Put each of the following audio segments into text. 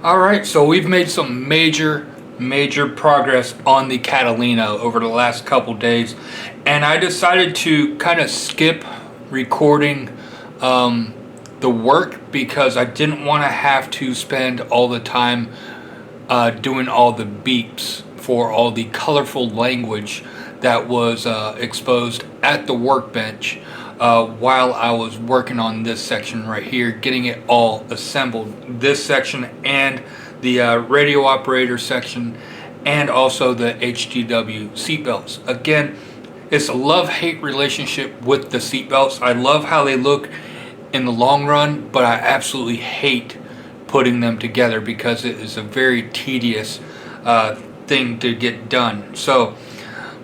Alright, so we've made some major progress on the Catalina over the last couple days, and I decided to kind of skip recording the work because I didn't want to have to spend all the time doing all the beeps for all the colorful language that was exposed at the workbench while I was working on this section right here, getting it all assembled. This section and the radio operator section, and also the HGW seatbelts. Again, it's a love-hate relationship with the seatbelts. I love how they look in the long run, but I absolutely hate putting them together because it is a very tedious thing to get done. So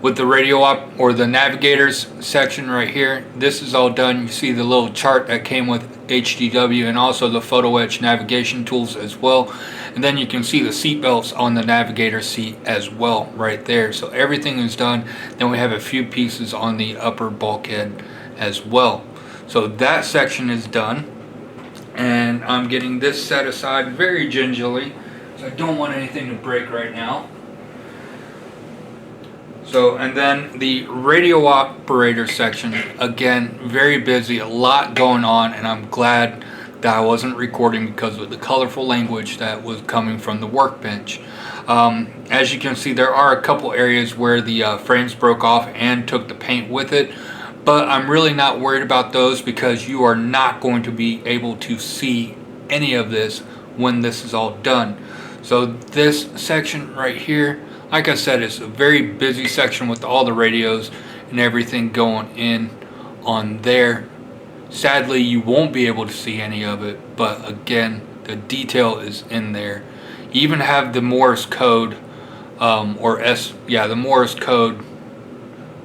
with the radio op or the navigators section right here, this is all done. You see the little chart that came with HGW and also the photo etch navigation tools as well. And then you can see the seat belts on the navigator seat as well right there. So everything is done. Then we have a few pieces on the upper bulkhead as well. So that section is done. And I'm getting this set aside very gingerly, so I don't want anything to break right now. So, and then the radio operator section, again, very busy, a lot going on, and I'm glad that I wasn't recording because of the colorful language that was coming from the workbench. As you can see, there are a couple areas where the frames broke off and took the paint with it, but I'm really not worried about those because you are not going to be able to see any of this when this is all done. So this section right here, like I said, it's a very busy section with all the radios and everything going in on there. Sadly, you won't be able to see any of it, but again, the detail is in there. You even have the Morse code, the Morse code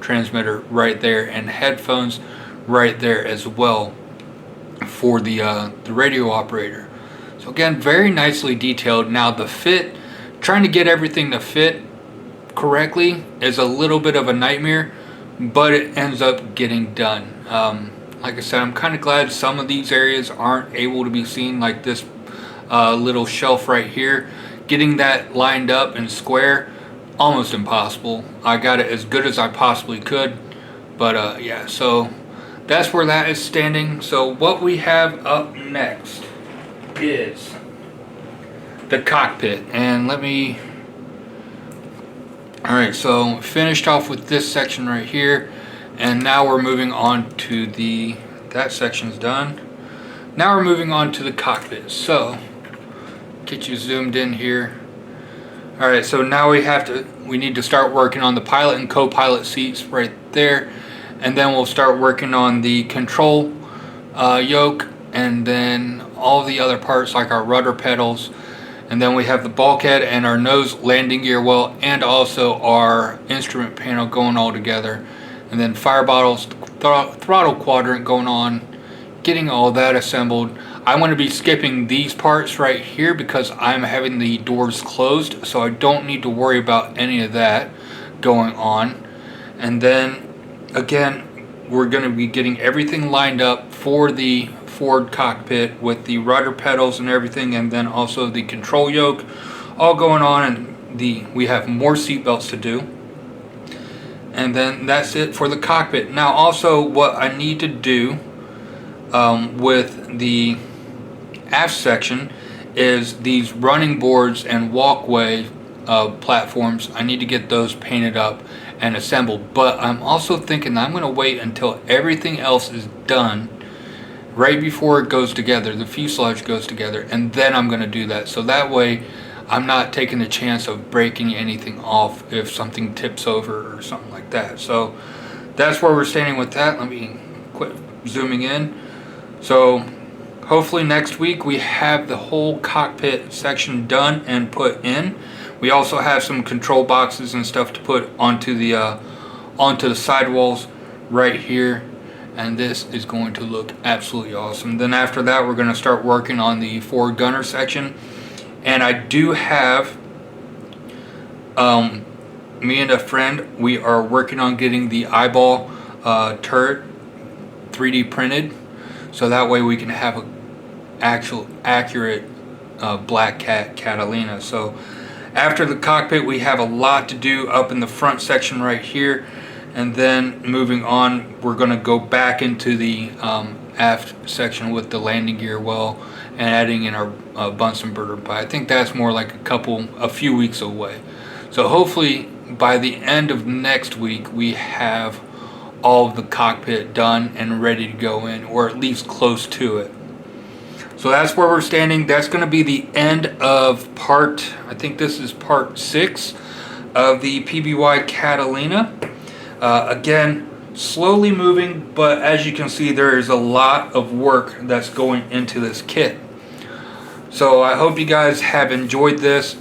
transmitter right there, and headphones right there as well for the radio operator. So again, very nicely detailed. Now the fit, trying to get everything to fit correctly is a little bit of a nightmare, but it ends up getting done. Like I said, I'm kind of glad some of these areas aren't able to be seen, like this little shelf right here. Getting that lined up and square, almost impossible. I got it as good as I possibly could, but yeah, so that's where that is standing. So what we have up next is the cockpit, and alright, so finished off with this section right here, and now we're moving on to that section's done. Now we're moving on to the cockpit. So get you zoomed in here. Alright, so now we need to start working on the pilot and co-pilot seats right there, and then we'll start working on the control yoke, and then all the other parts like our rudder pedals. And then we have the bulkhead and our nose landing gear well, and also our instrument panel going all together. And then fire bottles, throttle quadrant going on, getting all that assembled. I'm going to be skipping these parts right here because I'm having the doors closed, so I don't need to worry about any of that going on. And then again, we're going to be getting everything lined up for the forward cockpit with the rudder pedals and everything, and then also the control yoke all going on, and we have more seat belts to do. And then that's it for the cockpit. Now also what I need to do with the aft section is these running boards and walkway platforms. I need to get those painted up and assembled, but I'm also thinking I'm going to wait until everything else is done right before it goes together, the fuselage goes together, and then I'm going to do that. So that way I'm not taking the chance of breaking anything off if something tips over or something like that. So that's where we're standing with that. Let me quit zooming in. So hopefully next week we have the whole cockpit section done and put in. We also have some control boxes and stuff to put onto the sidewalls right here. And this is going to look absolutely awesome. Then after that, we're going to start working on the forward gunner section. And I do have, me and a friend, we are working on getting the eyeball turret 3D printed. So that way we can have an actual accurate Black Cat Catalina. So after the cockpit, we have a lot to do up in the front section right here, and then moving on, we're going to go back into the aft section with the landing gear well and adding in our Bunsen burner. But I think that's more like a few weeks away. So hopefully by the end of next week we have all of the cockpit done and ready to go in, or at least close to it. So that's where we're standing. That's going to be the end of I think this is part 6 of the PBY Catalina. Again, slowly moving, but as you can see, there is a lot of work that's going into this kit. So I hope you guys have enjoyed this,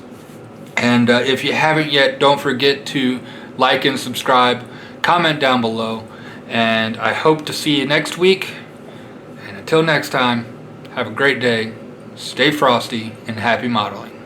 and if you haven't yet, don't forget to like and subscribe, comment down below, and I hope to see you next week. And until next time, have a great day, stay frosty, and happy modeling.